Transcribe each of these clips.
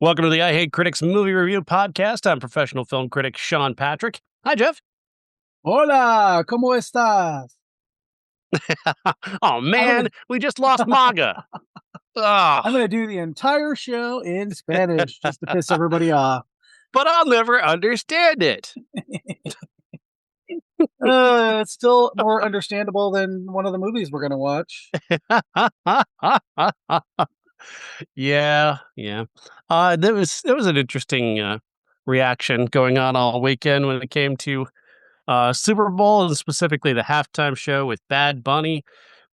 Welcome to the I Hate Critics Movie Review Podcast. I'm professional film critic Sean Patrick. Hi, Jeff. Hola, ¿cómo estás? Oh, man, we just lost MAGA. I'm going to do the entire show in Spanish just to piss everybody off. But I'll never understand it. It's still more understandable than one of the movies we're going to watch. Yeah. There was an interesting reaction going on all weekend when it came to Super Bowl, and specifically the halftime show with Bad Bunny.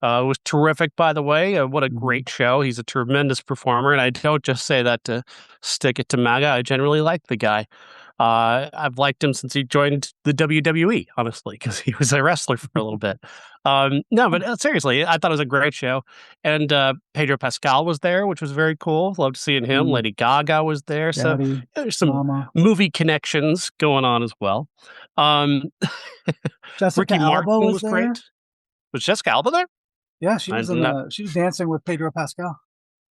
It was terrific, by the way. What a great show. He's a tremendous performer, and I don't just say that to stick it to MAGA. I generally like the guy. I've liked him since he joined the WWE, honestly, because he was a wrestler for a little bit. No, but seriously, I thought it was a great show. And Pedro Pascal was there, which was very cool. Loved seeing him. Lady Gaga was there. Daddy, so there's some movie connections going on as well. Jessica Ricky Alba Martin was there? great. Was Jessica Alba there? Yeah, she was she was dancing with Pedro Pascal.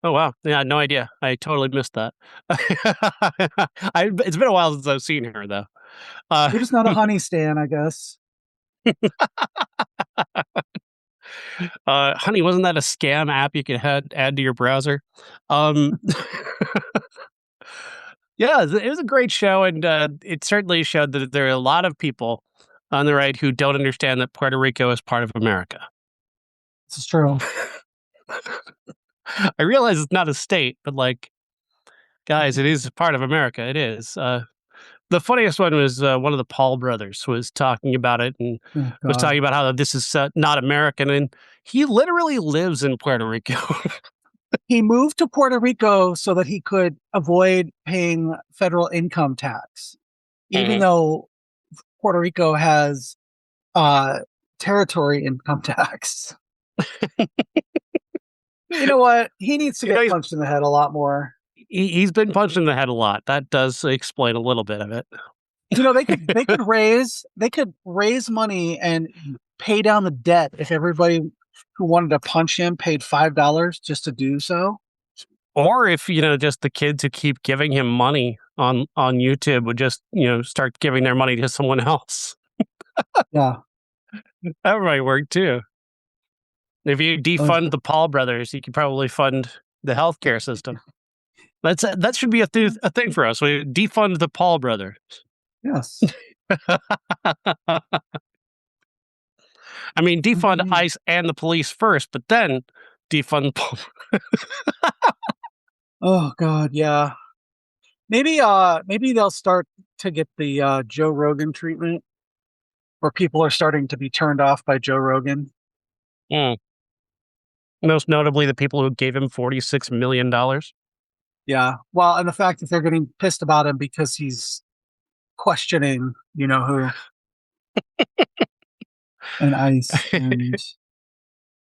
Oh, wow. Yeah, no idea. I totally missed that. It's been a while since I've seen her, though. You're just not a honey stan, I guess. Honey, wasn't that a scam app you could add to your browser? Yeah, it was a great show, and it certainly showed that there are a lot of people on the right who don't understand that Puerto Rico is part of America. This is true. I realize it's not a state, but guys, it is part of America. It is. The funniest one was one of the Paul brothers was talking about it and was talking about how this is not American, and he literally lives in Puerto Rico. He moved to Puerto Rico so that he could avoid paying federal income tax, even though Puerto Rico has territory income tax. You know what? He needs to get punched in the head a lot more. He's been punched in the head a lot. That does explain a little bit of it. You know, they could raise money and pay down the debt if everybody who wanted to punch him paid $5 just to do so. Or if, just the kids who keep giving him money on YouTube would just, start giving their money to someone else. Yeah. That might work too. If you defund the Paul brothers, you could probably fund the healthcare system. That should be a thing for us. We defund the Paul brothers. Yes. I mean, defund ICE and the police first, but then defund Paul. Oh God, yeah. Maybe they'll start to get the Joe Rogan treatment, where people are starting to be turned off by Joe Rogan. Most notably, the people who gave him $46 million. Yeah. Well, and the fact that they're getting pissed about him because he's questioning, who. And ICE. And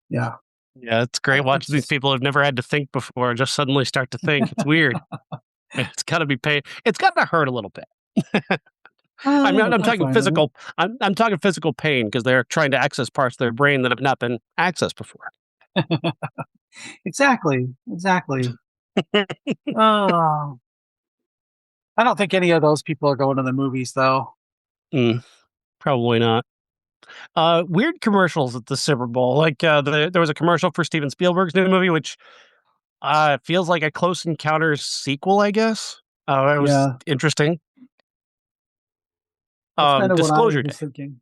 yeah. Yeah, it's great watching these people who've never had to think before just suddenly start to think. It's weird. It's got to be pain. It's got to hurt a little bit. I'm talking physical. I'm talking physical pain because they're trying to access parts of their brain that have not been accessed before. Exactly. Oh, I don't think any of those people are going to the movies, though. Probably not. Weird commercials at the Super Bowl. There was a commercial for Steven Spielberg's new movie, which feels like a Close Encounters sequel, I guess. It was interesting. Disclosure Day. Thinking.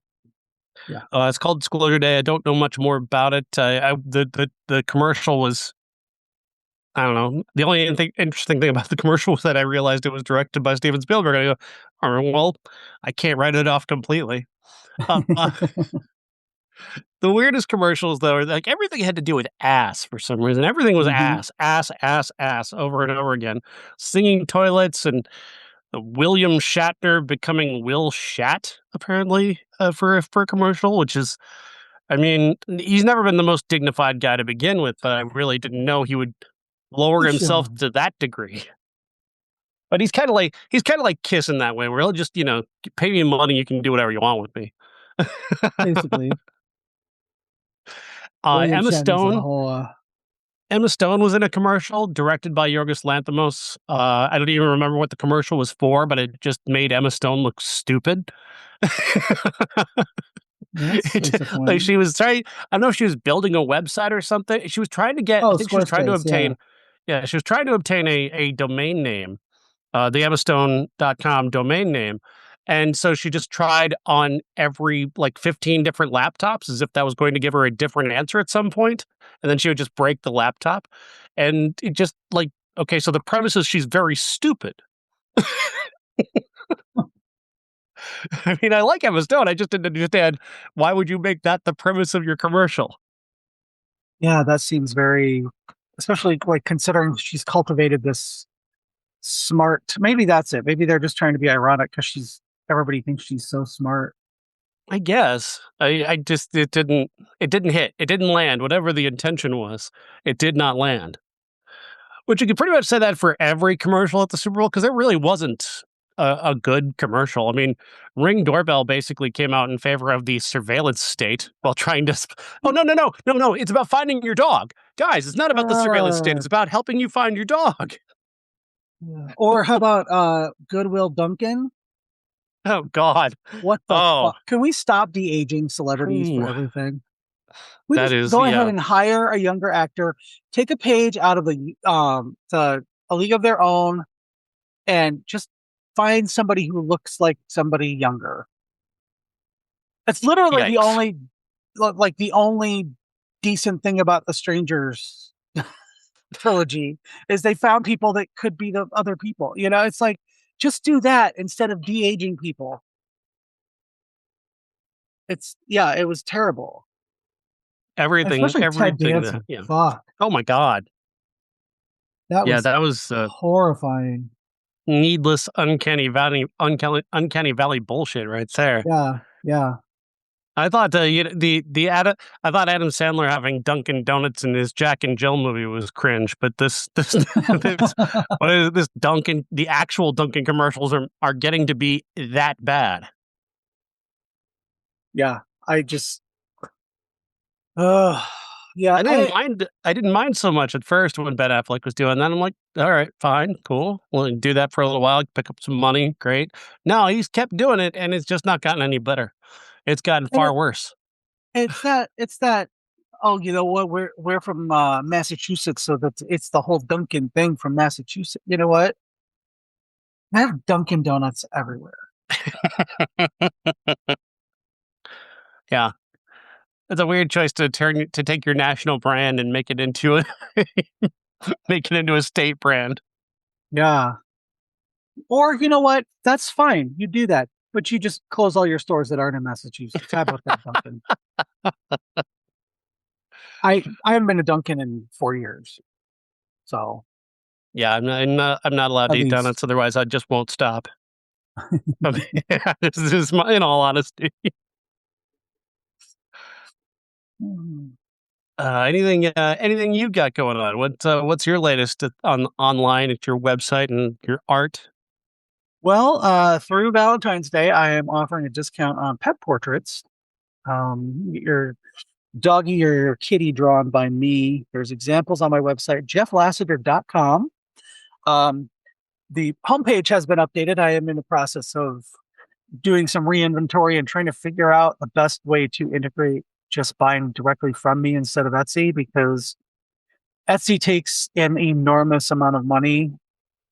Yeah. It's called Disclosure Day. I don't know much more about it. The commercial was, I don't know. The only interesting thing about the commercial was that I realized it was directed by Steven Spielberg. And I go, oh, well, I can't write it off completely. The weirdest commercials, though, are everything had to do with ass for some reason. Everything was ass over and over again. Singing toilets and William Shatner becoming Will Shat, apparently, for a commercial, which is, I mean, he's never been the most dignified guy to begin with, but I really didn't know he would lower himself to that degree. But he's kind of like Kiss in that way, where he'll just, pay me money, you can do whatever you want with me. Basically. Emma Stone. Emma Stone was in a commercial directed by Yorgos Lanthimos. I don't even remember what the commercial was for, but it just made Emma Stone look stupid. That's Like disappointing. she was trying, I don't know if she was building a website or something. She was trying to get, I Oh, think she was trying to Squarespace, yeah. obtain, yeah, she was trying to obtain a domain name, the emmastone.com domain name. And so she just tried on every like 15 different laptops as if that was going to give her a different answer at some point. And then she would just break the laptop. And it just like, okay, so the premise is she's very stupid. I mean, I like Emma Stone. I just didn't understand why would you make that the premise of your commercial? Yeah, that seems very, especially like considering she's cultivated this smart. Maybe that's it. Maybe they're just trying to be ironic because everybody thinks she's so smart. I guess. I just it didn't hit. It didn't land. Whatever the intention was, it did not land. Which you could pretty much say that for every commercial at the Super Bowl, because there really wasn't a good commercial. I mean, Ring Doorbell basically came out in favor of the surveillance state while trying to. Oh, no, no, no, no, no. It's about finding your dog. Guys, it's not about the surveillance state. Uh, It's about helping you find your dog. yeah. Or how about Goodwill Duncan? Oh, God. What the Oh, fuck? Can we stop de-aging celebrities for ooh, everything? We that just is, go ahead yeah. and hire a younger actor, take a page out of the A League of Their Own, and just find somebody who looks like somebody younger. It's literally the Yikes. only like the only decent thing about the Strangers trilogy is they found people that could be the other people. You know, it's like just do that instead of de-aging people. It's yeah, it was terrible. Especially Ted Everything that, Danson. yeah. Fuck. Oh, my God. That Yeah, was that was horrifying. needless, uncanny valley bullshit right there. Yeah, yeah. I thought I thought Adam Sandler having Dunkin' Donuts in his Jack and Jill movie was cringe, but this what is this Dunkin'? The actual Dunkin' commercials are getting to be that bad. Yeah. I just uh yeah, I didn't mind so much at first when Ben Affleck was doing that. I'm like, all right, fine, cool. We'll do that for a little while, pick up some money, great. No, he's kept doing it, and it's just not gotten any better. It's gotten and far worse. it's that oh, you know what, we're from Massachusetts, so that it's the whole Dunkin' thing from Massachusetts. You know what? I have Dunkin' Donuts everywhere. Yeah, it's a weird choice to take your national brand and make it into a make it into a state brand. Yeah. Or you know what? That's fine. You do that. But you just close all your stores that aren't in Massachusetts. How about that, Dunkin'? I haven't been to Dunkin' in 4 years. So Yeah, I'm not allowed to at eat least. donuts, otherwise I just won't stop. I mean, this is in all honesty. Hmm. Anything you got going on? What's your latest on online at your website and your art? Well, through Valentine's Day, I am offering a discount on pet portraits. Your doggy or your kitty drawn by me. There's examples on my website, jefflassiter.com. Um, the homepage has been updated. I am in the process of doing some reinventory and trying to figure out the best way to integrate just buying directly from me instead of Etsy, because Etsy takes an enormous amount of money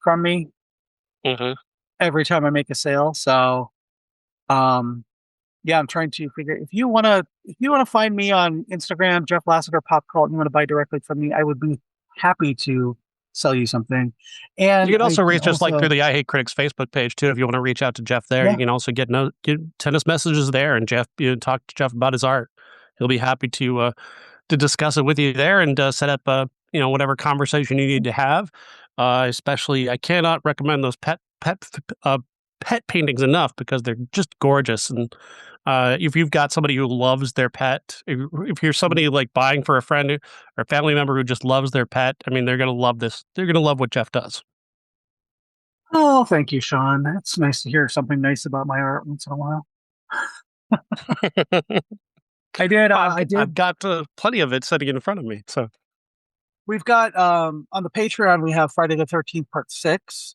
from me Hmm. every time I make a sale. So, um, yeah, I'm trying to figure if you want to find me on Instagram, Jeff Lassiter Pop Cult, and you want to buy directly from me, I would be happy to sell you something. You And can I also can reach us like through also, the I Hate Critics Facebook page too. If you want to reach out to Jeff there, you yeah, can also send us messages there, and talk to Jeff about his art. He'll be happy to discuss it with you there and set up whatever conversation you need to have. Especially, I cannot recommend those pet paintings enough because they're just gorgeous. And if you've got somebody who loves their pet, if you're somebody like buying for a friend or family member who just loves their pet, I mean, they're gonna love this. They're gonna love what Jeff does. oh, thank you, Sean. It's nice to hear something nice about my art once in a while. I did. I I've did. got plenty of it sitting in front of me. So we've got on the Patreon we have Friday the 13th Part 6.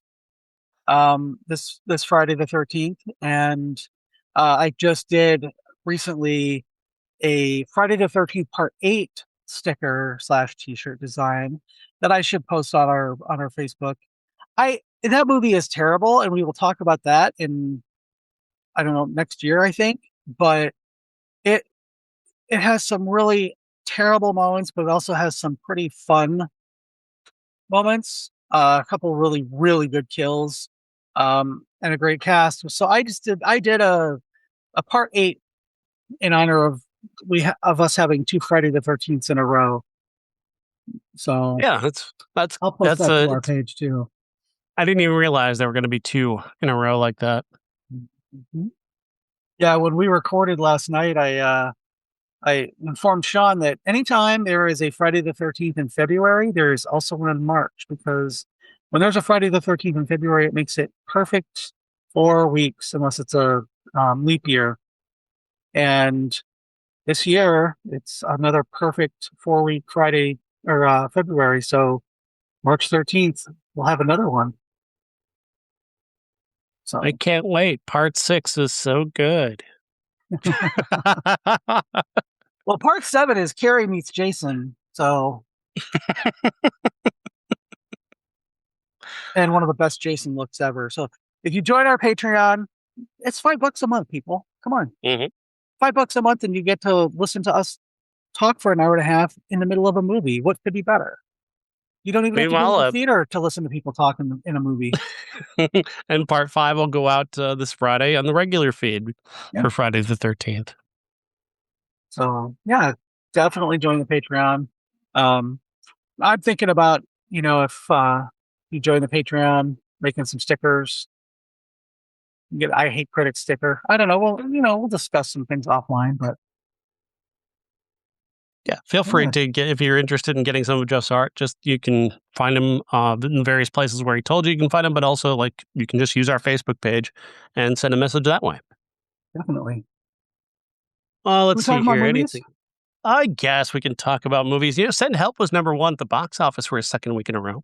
This Friday the 13th, and I just did recently a Friday the 13th Part 8 sticker slash t-shirt design that I should post on our Facebook. That movie is terrible, and we will talk about that in, I don't know, next year, I think. But it it has some really terrible moments, but it also has some pretty fun moments. A couple really, really good kills, and a great cast. So I did a part 8 in honor of of us having two Friday the 13th in a row. So Yeah, I'll post that's that to a. our page too. I didn't even realize there were going to be two in a row like that. Mhm. Yeah, when we recorded last night, I informed Sean that anytime there is a Friday the 13th in February, there is also one in March, because when there's a Friday the 13th in February, it makes it perfect 4 weeks, unless it's a leap year. And this year, it's another perfect 4 week Friday or February. So March 13th, we'll have another one. So I can't wait. Part 6 is so good. well, part 7 is Carrie meets Jason. So, and one of the best Jason looks ever. So if you join our Patreon, it's $5 a month, people. Come on. Mhm. $5 a month, and you get to listen to us talk for an hour and a half in the middle of a movie. What could be better? You don't even have to go to the Meanwhile, theater to listen to people talk in a movie. and part 5 will go out this Friday on the regular feed Yeah. for Friday the 13th. So yeah, definitely join the Patreon. I'm thinking about, if you join the Patreon, making some stickers, get I hate critics sticker. I don't know. We'll discuss some things offline, but Yeah, feel free to get, if you're interested in getting some of Jeff's art, just you can find him in various places where he told you can find him, but also like you can just use our Facebook page and send a message that way. definitely. Let's We see talking about here. movies? Anything? I guess we can talk about movies. Send Help was #1 at the box office for a second week in a row.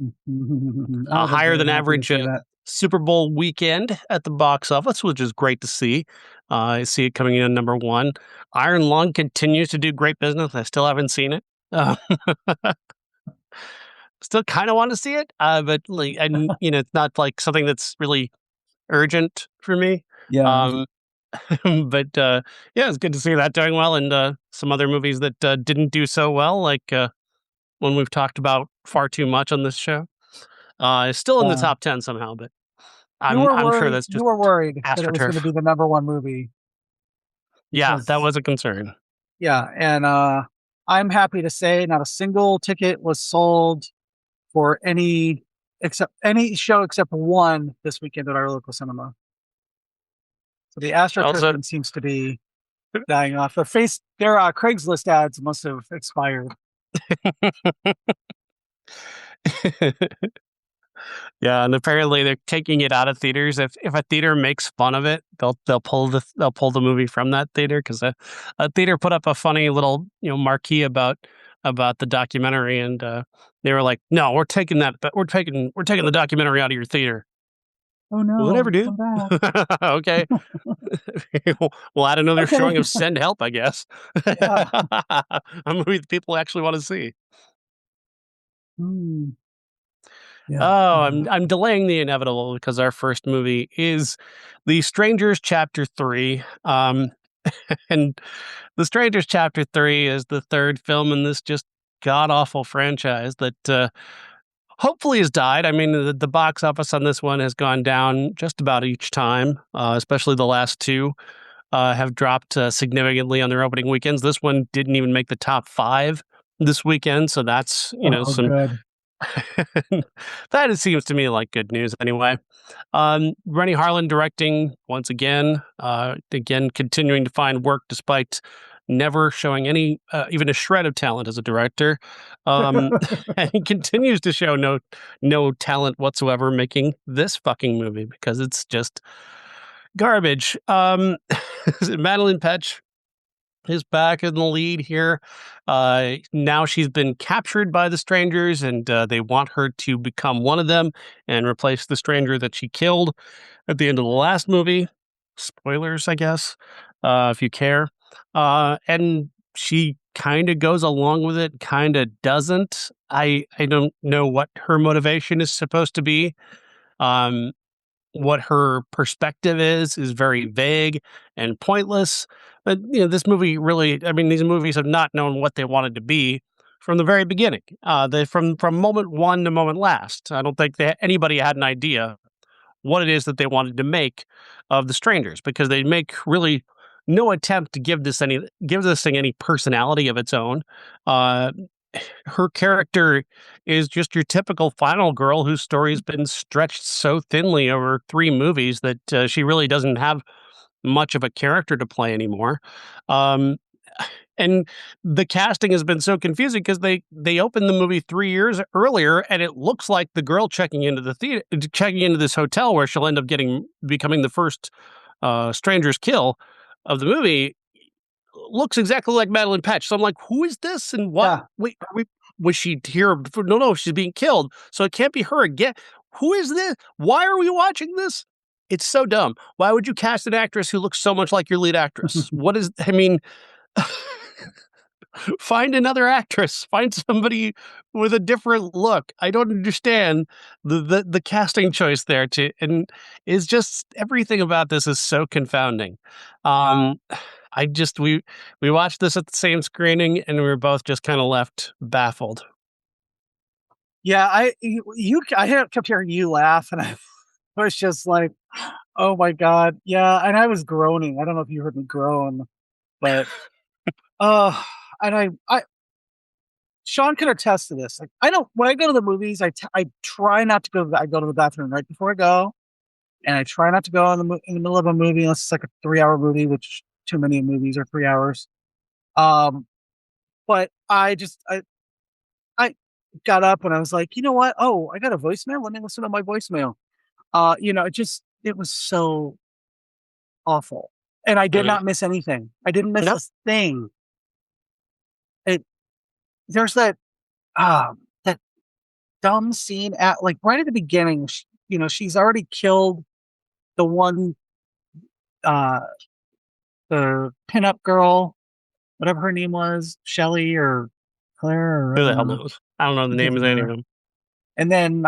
I was Higher very than happy to average see that. Super Bowl weekend at the box office, which is great to see. I see it coming in at #1. Iron Lung continues to do great business. I still haven't seen it. Uh, Still kind of want to see it, but like, and it's not like something that's really urgent for me. Yeah. Um, but yeah, it's good to see that doing well, and some other movies that didn't do so well, like one we've talked about far too much on this show. Is still in the top 10 somehow, but I'm sure that's You just were worried that it was going to AstroTurf. be the #1 movie Yeah, that because, was a concern. yeah, and I'm happy to say not a single ticket was sold for any show except one this weekend at our local cinema. So the AstroTurf Also, thing seems to be dying off. Their Craigslist ads must have expired. yeah, and apparently they're taking it out of theaters. If a theater makes fun of it, they'll pull the movie from that theater, because a theater put up a funny little marquee about the documentary, and they were like, "No, we're taking that, but we're taking the documentary out of your theater." Oh Whatever, no, dude. come back. Okay, we'll add another showing Okay. of Send Help, I guess. Yeah. A movie that people actually want to see. Hmm. Yeah. Oh, I'm delaying the inevitable because our first movie is The Strangers Chapter 3. And The Strangers Chapter 3 is the third film in this just god-awful franchise that hopefully has died. I mean, the box office on this one has gone down just about each time, especially the last two have dropped significantly on their opening weekends. This one didn't even make the top 5 this weekend, so that's, Oh, some good. that it seems to me like good news anyway. Renny Harlin directing once again, again continuing to find work despite never showing any even a shred of talent as a director, and he continues to show no talent whatsoever making this fucking movie because it's just garbage. Madelaine Petsch is back in the lead here. Now she's been captured by the strangers, and they want her to become one of them and replace the stranger that she killed at the end of the last movie. Spoilers, I guess, if you care. And she kind of goes along with it, kind of doesn't. I don't know what her motivation is supposed to be. What her perspective is very vague and pointless. But this movie really, I mean, these movies have not known what they wanted to be from the very beginning. They from moment one to moment last. I don't think anybody had an idea what it is that they wanted to make of the strangers, because they make really no attempt to give this thing any personality of its own. Her character is just your typical final girl whose story has been stretched so thinly over 3 movies that she really doesn't have much of a character to play anymore. And the casting has been so confusing because they opened the movie 3 years earlier, and it looks like the girl checking into this hotel where she'll end up becoming the first stranger's kill of the movie looks exactly like Madelaine Petsch. So I'm like, who is this? And what? Yeah. Wait, was she here before? No, she's being killed. So it can't be her again. Who is this? Why are we watching this? It's so dumb. Why would you cast an actress who looks so much like your lead actress? I mean, find another actress. Find somebody with a different look. I don't understand the casting choice there. And it's just everything about this is so confounding. We watched this at the same screening, and we were both just kind of left baffled. Yeah, I kept hearing you laugh, and I was just like, "Oh my god!" Yeah, and I was groaning. I don't know if you heard me groan, but and I Sean can attest to this. Like, when I go to the movies, I try not to go. I go to the bathroom right before I go, and I try not to go in the middle of a movie unless it's like a 3-hour movie, which too many movies are 3 hours. But I got up and I was like, you know what? Oh, I got a voicemail. Let me listen to my voicemail. It was so awful, and I did not miss anything. I didn't miss a thing. There's that dumb scene right at the beginning. She's already killed the one, the pinup girl, whatever her name was, Shelley or Claire. Or, who the hell knows? I don't know the names of any of them. And then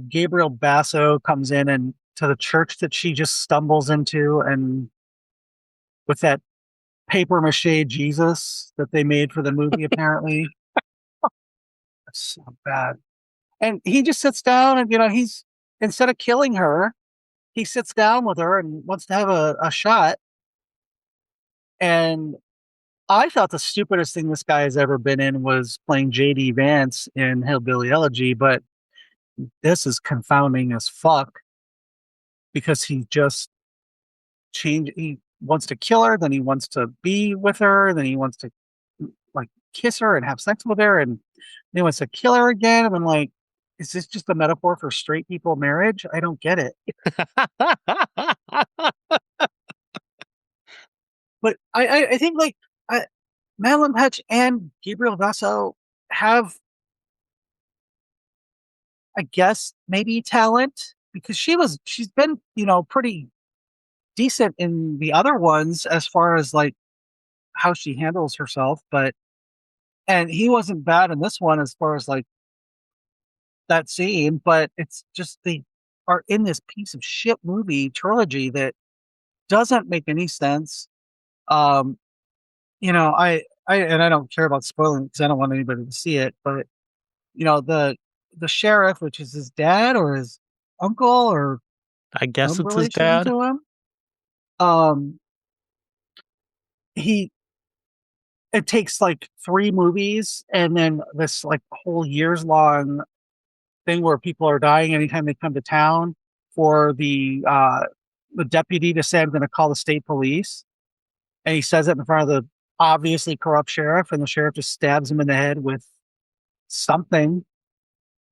Gabriel Basso comes in and to the church that she just stumbles into, and with that paper mache Jesus that they made for the movie, apparently. That's so bad. And he just sits down and, he's, instead of killing her, he sits down with her and wants to have a shot. And I thought the stupidest thing this guy has ever been in was playing J.D. Vance in Hillbilly Elegy, but this is confounding as fuck because he just changed. He wants to kill her, then he wants to be with her, then he wants to kiss her and have sex with her, and then he wants to kill her again. And I'm like, is this just a metaphor for straight people marriage? I don't get it. But I think Madelaine Petsch and Gabriel Basso have, I guess, maybe talent, because she's been, pretty decent in the other ones as far as how she handles herself, and he wasn't bad in this one as far as that scene, but it's just they are in this piece of shit movie trilogy that doesn't make any sense. I don't care about spoiling because I don't want anybody to see it, but the sheriff, which is his dad or his uncle or I guess it's his relation dad. to him. It takes 3 movies and then this whole years long thing where people are dying anytime they come to town for the deputy to say, I'm going to call the state police. And he says it in front of the obviously corrupt sheriff, and the sheriff just stabs him in the head with something.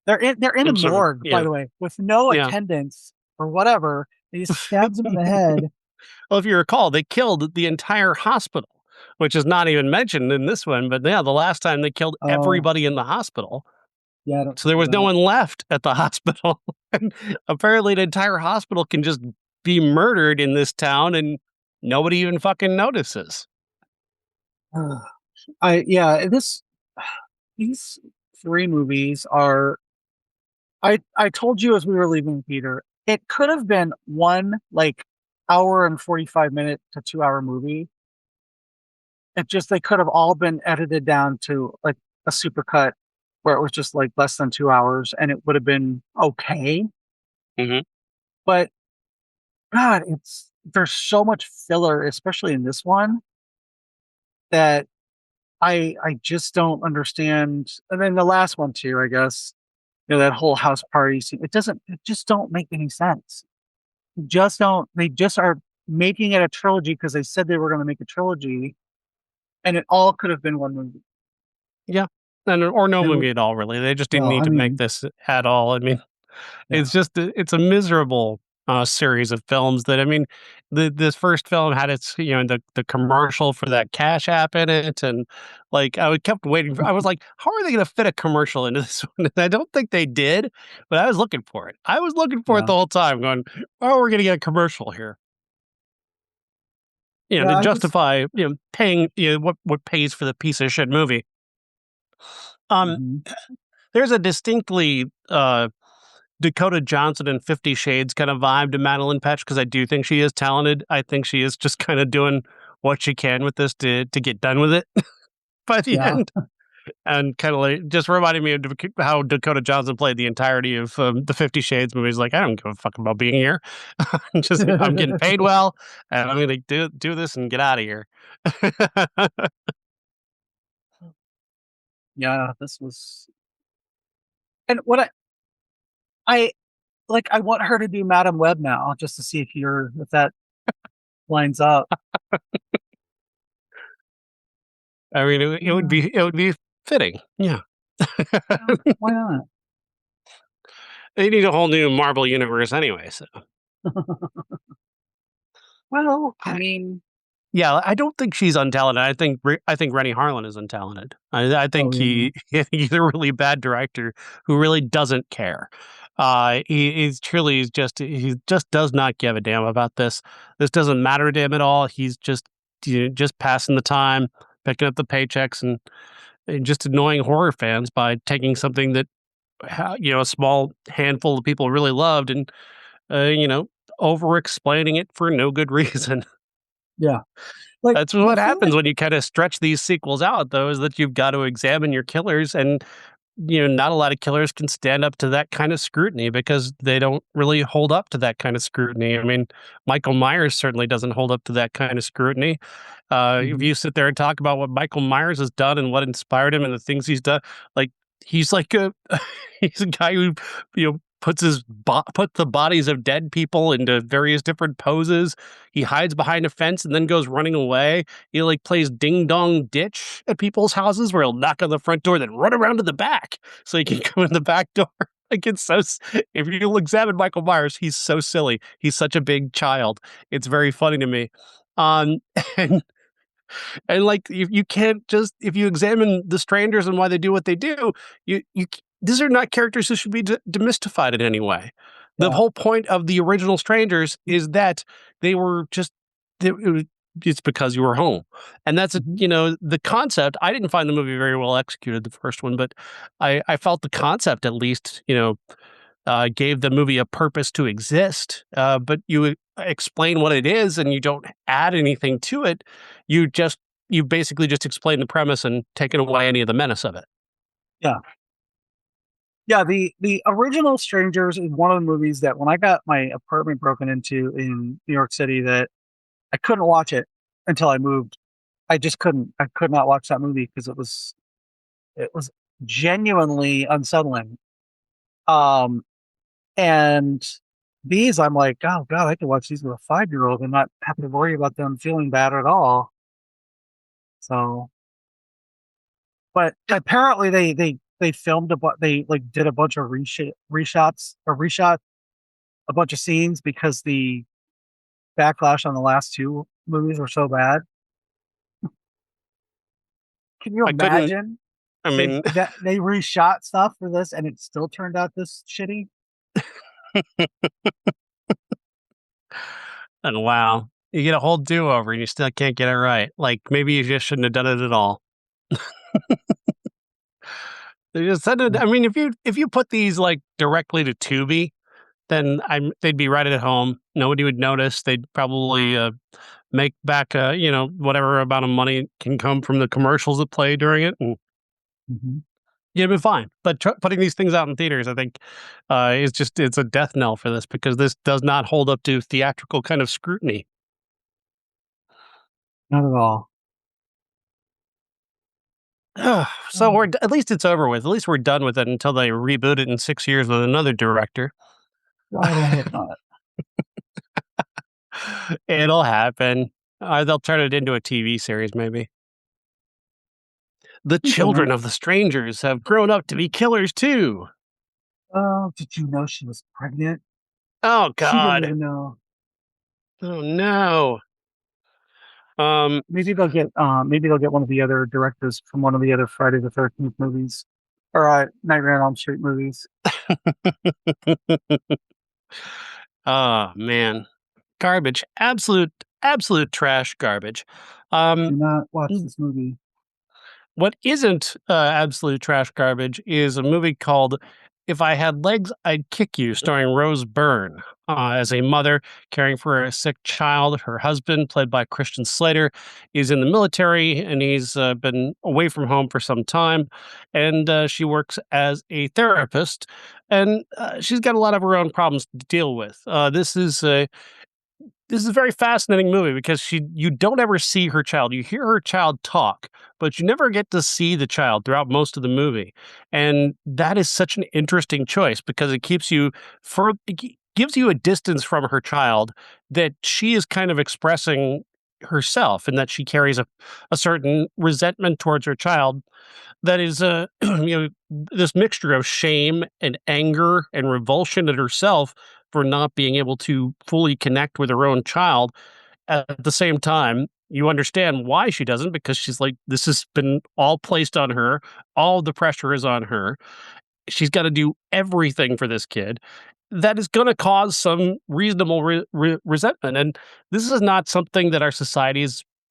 They're in a morgue, by the way, with no attendance or whatever. He just stabs him in the head. Well, if you recall, they killed the entire hospital which is not even mentioned in this one. But yeah, the last time they killed Oh, everybody in the hospital. yeah, I don't So there remember was no that. one left at the hospital. And apparently the entire hospital can just be murdered in this town and nobody even fucking notices. Yeah, these three movies are. I told you as we were leaving, Peter, it could have been one like hour and 45 minute to 2 hour movie. It just they could have all been edited down to like a supercut where it was just like less than 2 hours, and it would have been okay. Mhm. But God, there's so much filler, especially in this one, that I just don't understand. And then the last one too, I guess. That whole house party scene. It just don't make any sense. Just don't. They just are making it a trilogy because they said they were going to make a trilogy, and it all could have been one movie. Yeah. And or no They were, movie at all, really. They just didn't well, need I to make mean, this at all. I mean, yeah, it's a miserable, series of films that I mean, this first film had its, the commercial for that Cash App in it, and, like, I kept waiting for I was like, "How are they gonna fit a commercial into this one?" And I don't think they did, but I was looking for it. I was looking for it yeah, the whole time going, "Oh, we're gonna get a commercial here." yeah. To I just, justify, paying, what pays for the piece of shit movie. Um, mhm. there's a distinctly, Dakota Johnson and 50 Shades kind of vibe to Madelaine Petsch because I do think she is talented. I think she is just kind of doing what she can with this to get done with it by the Yeah. end. And kind of like just reminded me of how Dakota Johnson played the entirety of the 50 Shades movies. Like, I don't give a fuck about being here. I'm getting paid well, and I'm going to do this and get out of here. Yeah, this was, and what I like. I want her to do Madam Web now, just to see if that lines up. I mean, Yeah, it would be fitting. Yeah. yeah, why not? They need a whole new Marvel universe anyway. So. Well, I mean, Yeah, I don't think she's untalented. I think Renny Harlin is untalented. I oh think yeah, he's a really bad director who really doesn't care. He's truly he just does not give a damn about this. This doesn't matter to him at all. He's just just passing the time, picking up the paychecks, and just annoying horror fans by taking something that a small handful of people really loved and over explaining it for no good reason. yeah. Like That's the what thing happens when you kinda stretch these sequels out, though, is that you've got to examine your killers, and, not a lot of killers can stand up to that kind of scrutiny because they don't really hold up to that kind of scrutiny. I mean, Michael Myers certainly doesn't hold up to that kind of scrutiny. If Mhm. you sit there and talk about what Michael Myers has done and what inspired him and the things he's done, like, he's like a he's a guy who, puts the bodies of dead people into various different poses. He hides behind a fence and then goes running away. He, like, plays ding dong ditch at people's houses where he'll knock on the front door, then run around to the back so he can come in the back door. Like, it's so if you examine Michael Myers, he's so silly. He's such a big child. It's very funny to me. Um, and like, you can't just if you examine the strangers and why they do what they do, these are not characters who should be demystified in any way. The Yeah. whole point of the original strangers is that they were just it's because you were home, and that's Mhm. the concept. I didn't find the movie very well executed, the first one, but I felt the concept at least gave the movie a purpose to exist. But you explain what it is, and you don't add anything to it. You just you basically just explain the premise and taken away any of the menace of it. Yeah. Yeah, the original Strangers is one of the movies that when I got my apartment broken into in New York City that I couldn't watch it until I moved. I just couldn't. I could not watch that movie because it was genuinely unsettling. Um and these I'm like, oh god, I could watch these with a 5-year-old and not have to worry about them feeling bad at all. So, but apparently they filmed they like did a bunch of reshot a bunch of scenes because the backlash on the last two movies were so bad. Can you I couldn't. imagine I mean, that they reshot stuff for this and it still turned out this shitty? and wow, you get a whole do over and you still can't get it right. Like maybe you just shouldn't have done it at all. They just said it. I mean, if you put these like directly to Tubi, then they'd be right at home. Nobody would notice. They'd probably make back whatever amount of money can come from the commercials that play during it, and Mm-hmm. you'd be fine. But putting these things out in theaters, I think, it's a death knell for this because this does not hold up to theatrical kind of scrutiny. Not at all. So at least it's over with. At least we're done with it until they reboot it in 6 years with another director. God, I hope not. It'll happen. They'll turn it into a TV series, maybe. The children of the strangers have grown up to be killers too. Oh, did you know she was pregnant? Oh She didn't God! even know. Oh no! Maybe they'll get one of the other directors from one of the other Friday the 13th movies or Nightmare on Elm Street movies. Oh man, garbage! Absolute trash garbage. Do not watch this movie. What isn't absolute trash garbage is a movie called If I Had Legs, I'd Kick You, starring Rose Byrne. As a mother caring for a sick child, her husband, played by Christian Slater, is in the military and he's been away from home for some time. And she works as a therapist, and she's got a lot of her own problems to deal with. This is a very fascinating movie because you don't ever see her child. You hear her child talk, but you never get to see the child throughout most of the movie. And that is such an interesting choice because it gives you a distance from her child that she is kind of expressing herself, and that she carries a certain resentment towards her child that is this mixture of shame and anger and revulsion at herself for not being able to fully connect with her own child. At the same time, you understand why she doesn't, because she's like, this has been all placed on her. All the pressure is on her. She's got to do everything for this kid. That is going to cause some reasonable resentment. And this is not something that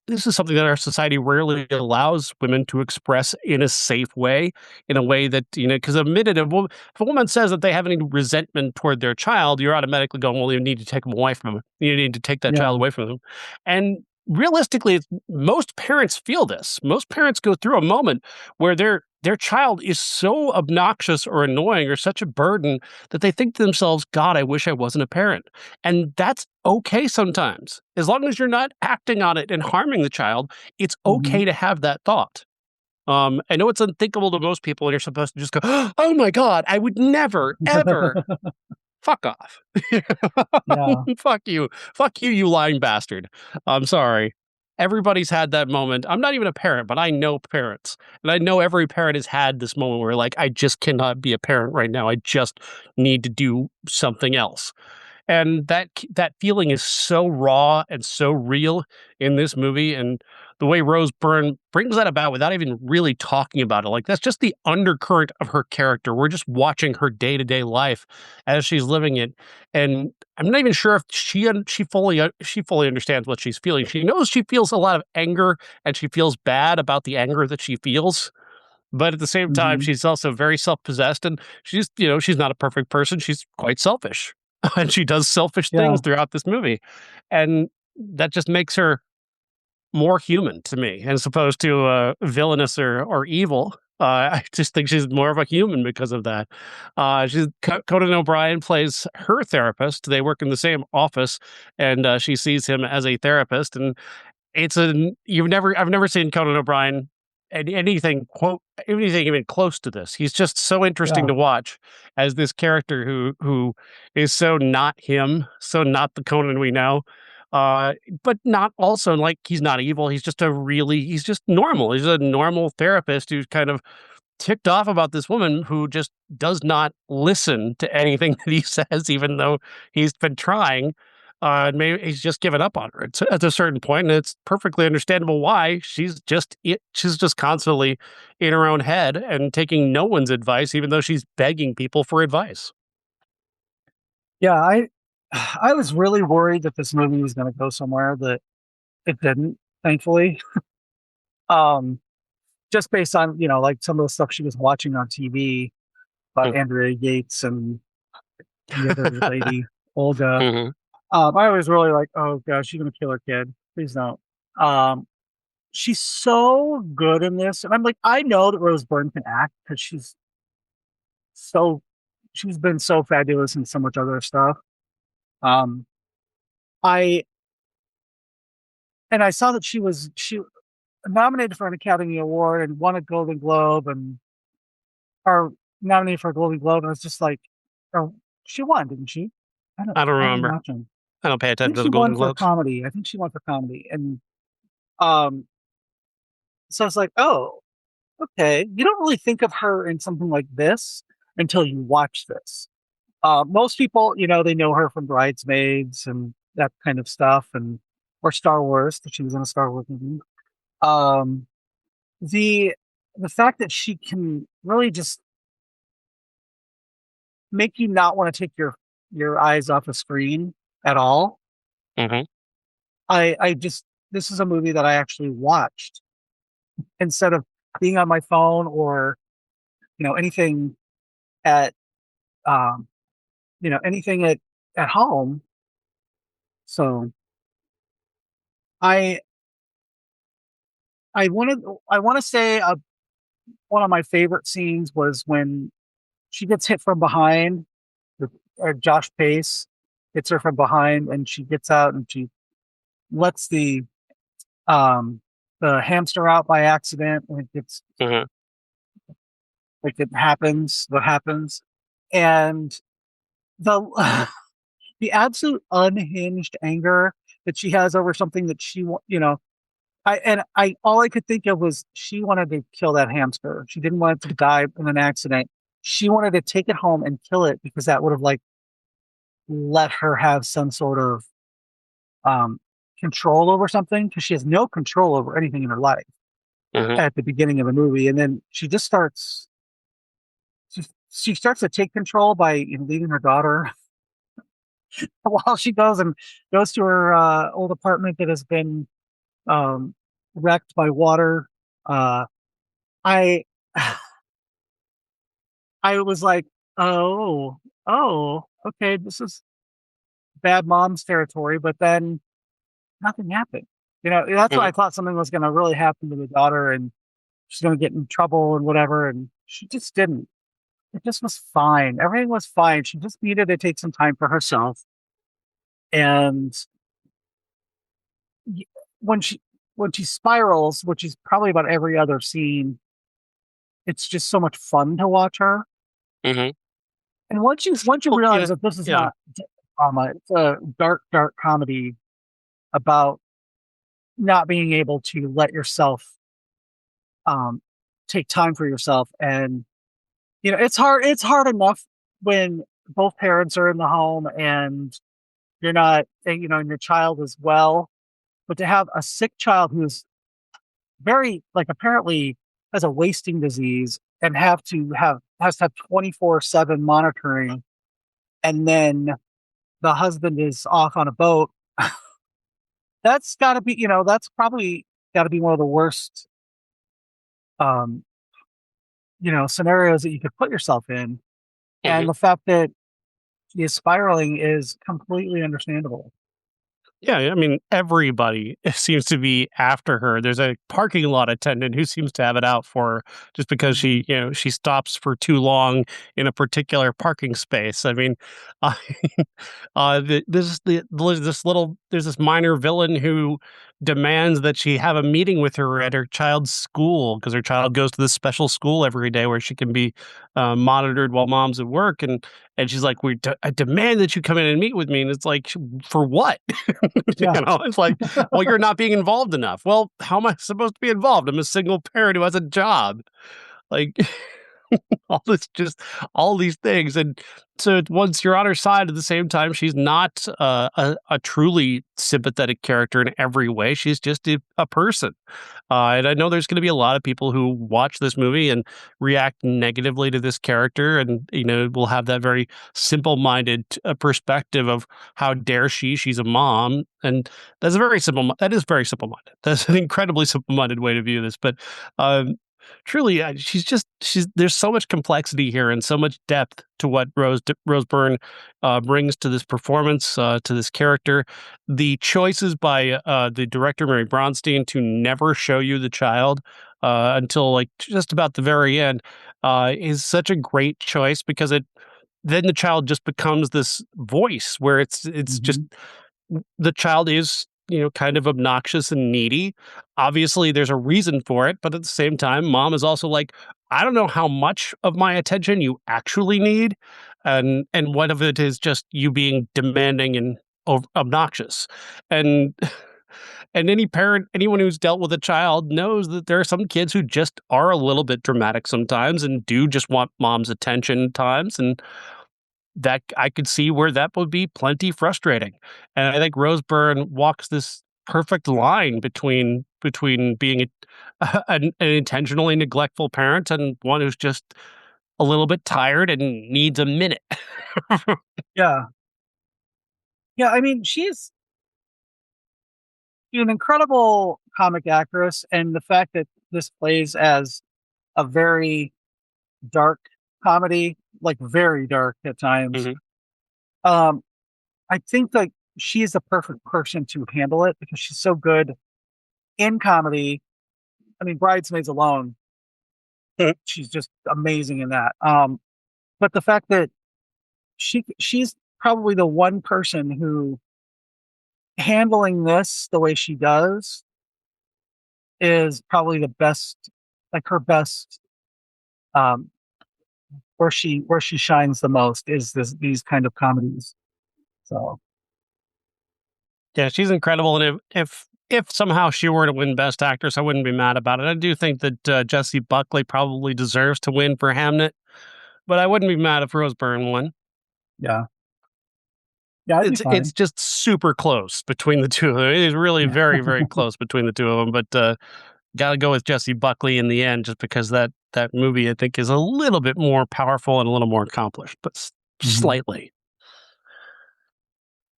this is something that our society rarely allows women to express in a safe way, in a way that, because if a woman says that they have any resentment toward their child, you're automatically going, well, you need to take them away from them. You need to take that child away from them. And realistically, most parents feel this. Most parents go through a moment where their child is so obnoxious or annoying or such a burden that they think to themselves, God, I wish I wasn't a parent. And that's okay sometimes. As long as you're not acting on it and harming the child, it's okay to have that thought. I know it's unthinkable to most people, and you're supposed to just go, oh my God, I would never, ever. Fuck off. Yeah. Fuck you, you lying bastard. I'm sorry. Everybody's had that moment. I'm not even a parent, but I know parents. And I know every parent has had this moment where like, I just cannot be a parent right now. I just need to do something else. And that feeling is so raw and so real in this movie. And the way Rose Byrne brings that about without even really talking about it, like that's just the undercurrent of her character. We're just watching her day-to-day life as she's living it. And I'm not even sure if she fully understands what she's feeling. She knows she feels a lot of anger, and she feels bad about the anger that she feels. But at the same time, she's also very self-possessed, and she's not a perfect person. She's quite selfish. And she does selfish things throughout this movie. And that just makes her more human to me, as opposed to villainous or evil. I just think she's more of a human because of that. Conan O'Brien plays her therapist. They work in the same office, and she sees him as a therapist. And I've never seen Conan O'Brien anything even close to this. He's just so interesting to watch as this character who is so not him, so not the Conan we know, but not also like he's not evil. He's just normal. He's a normal therapist who's kind of ticked off about this woman who just does not listen to anything that he says, even though he's been trying. And maybe he's just given up on her at a certain point, and it's perfectly understandable why. She's just constantly in her own head and taking no one's advice, even though she's begging people for advice. Yeah, I was really worried that this movie was going to go somewhere that it didn't, thankfully. Um, just based on, like some of the stuff she was watching on TV about Andrea Yates and the other lady, Olga. Mm-hmm. I was really like, oh gosh, she's going to kill her kid. Please don't. She's so good in this. And I'm like, I know that Rose Byrne can act because she's been so fabulous in so much other stuff. I saw that she nominated for an Academy Award and won a Golden Globe or nominated for a Golden Globe. And I was just like, oh, she won, didn't she? I don't remember. I don't pay attention to the Golden Globes. Comedy. I think she won for comedy. And so I was like, oh, okay. You don't really think of her in something like this until you watch this. Most people, they know her from Bridesmaids and that kind of stuff, or Star Wars, that she was in a Star Wars movie. The fact that she can really just make you not want to take your eyes off a screen at all. Mm-hmm. This is a movie that I actually watched instead of being on my phone or, anything at, anything at home. So I want to say one of my favorite scenes was when she gets hit from behind. Josh Pace hits her from behind, and she gets out and she lets the hamster out by accident, and it gets like it happens. What happens, and the the absolute unhinged anger that she has over something that she I all I could think of was she wanted to kill that hamster. She didn't want it to die in an accident. She wanted to take it home and kill it because that would have let her have some sort of control over something, because she has no control over anything in her life at the beginning of the movie. And then she just starts to take control by leaving her daughter while she goes to her old apartment that has been wrecked by water. I was like, oh, okay, this is bad mom's territory. But then nothing happened. That's why I thought something was going to really happen to the daughter and she's going to get in trouble and whatever. And she just didn't. It just was fine. Everything was fine. She just needed to take some time for herself. And when she spirals, which is probably about every other scene, it's just so much fun to watch her. Mm-hmm. And once you realize that this is not drama, it's a dark comedy about not being able to let yourself take time for yourself. And it's hard enough when both parents are in the home and you're not, and your child as well. But to have a sick child who's very, apparently has a wasting disease and has to have 24/7 monitoring, and then the husband is off on a boat, that's got to be, that's probably got to be one of the worst, scenarios that you could put yourself in. And the fact that she is spiraling is completely understandable. Yeah, I mean, everybody seems to be after her. There's a parking lot attendant who seems to have it out for her just because she stops for too long in a particular parking space. I mean, there's this minor villain who demands that she have a meeting with her at her child's school because her child goes to this special school every day where she can be monitored while mom's at work, and she's like, I demand that you come in and meet with me, and it's like, for what? It's like, well, you're not being involved enough. Well, how am I supposed to be involved? I'm a single parent who has a job. Like, all these things. And so once you're on her side, at the same time, she's not a truly sympathetic character in every way. She's just a person. And I know there's going to be a lot of people who watch this movie and react negatively to this character, and will have that very simple-minded perspective of how dare she's a mom, and that is very simple-minded. That's an incredibly simple-minded way to view this, but truly, she's there's so much complexity here and so much depth to what Rose Byrne brings to this performance, to this character. The choices by the director Mary Bronstein to never show you the child until like just about the very end is such a great choice, because then the child just becomes this voice where it's just the child is kind of obnoxious and needy. Obviously, there's a reason for it, but at the same time, mom is also like, I don't know how much of my attention you actually need, and what of it is just you being demanding and obnoxious. And anyone who's dealt with a child knows that there are some kids who just are a little bit dramatic sometimes and do just want mom's attention at times, and that I could see where that would be plenty frustrating. And I think Rose Byrne walks this perfect line between being an intentionally neglectful parent and one who's just a little bit tired and needs a minute. Yeah. Yeah, I mean, she's an incredible comic actress, and the fact that this plays as a very dark comedy, like very dark at times. I think that she is the perfect person to handle it because she's so good in comedy. I mean, Bridesmaids alone, she's just amazing in that. But the fact that she's probably the one person who handling this the way she does is probably the best, like her best, where she shines the most is these kind of comedies. So yeah, she's incredible. And if somehow she were to win Best Actress, I wouldn't be mad about it. I do think that Jessie Buckley probably deserves to win for Hamnet, but I wouldn't be mad if Rose Byrne won. Yeah. It's just super close between the two of them. It is really very, very close between the two of them. But got to go with Jessie Buckley in the end, just because that movie, I think, is a little bit more powerful and a little more accomplished, but slightly.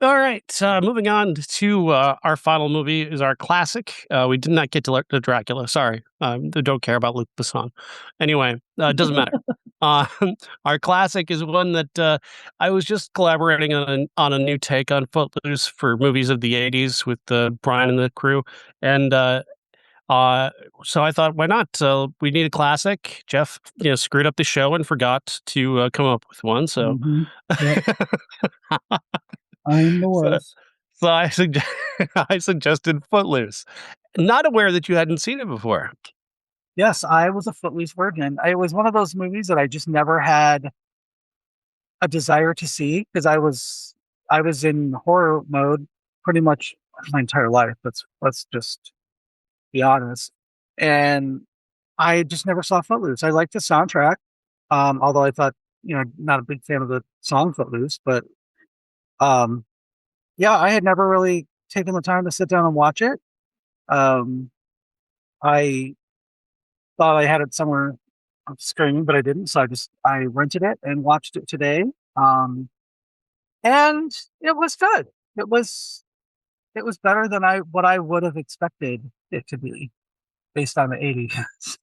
All right, moving on to our final movie is our classic. We did not get to Dracula. Sorry, don't care about Luc Besson. Anyway, it doesn't matter. Our classic is one that I was just collaborating on a new take on Footloose for movies of the '80s with Brian and the crew, and so I thought, why not? We need a classic. Jeff, screwed up the show and forgot to come up with one. So. I'm the worst. So I suggested Footloose. Not aware that you hadn't seen it before. Yes, I was a Footloose virgin. It was one of those movies that I just never had a desire to see because I was in horror mode pretty much my entire life. Let's just be honest. And I just never saw Footloose. I liked the soundtrack, although I thought, not a big fan of the song Footloose, but yeah, I had never really taken the time to sit down and watch it. I thought I had it somewhere on streaming, but I didn't. So I rented it and watched it today. And it was good. It was better than what I would have expected it to be based on the '80s.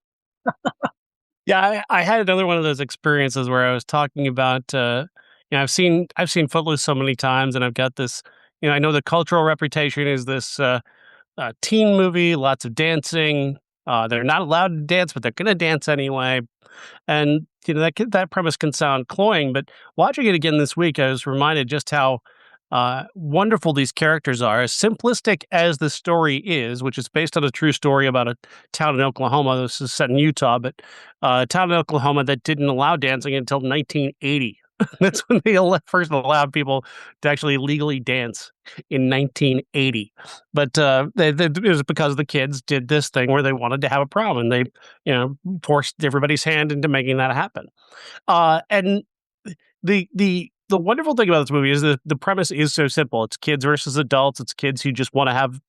Yeah, I had another one of those experiences where I was talking about, I've seen Footloose so many times, and I've got this, I know the cultural reputation is this teen movie, lots of dancing. They're not allowed to dance, but they're going to dance anyway. And that premise can sound cloying, but watching it again this week, I was reminded just how wonderful these characters are. As simplistic as the story is, which is based on a true story about a town in Oklahoma. This is set in Utah, but a town in Oklahoma that didn't allow dancing until 1980. That's when they first allowed people to actually legally dance in 1980. But it was because the kids did this thing where they wanted to have a prom, and they, forced everybody's hand into making that happen. And the wonderful thing about this movie is that the premise is so simple. It's kids versus adults. It's kids who just want to have,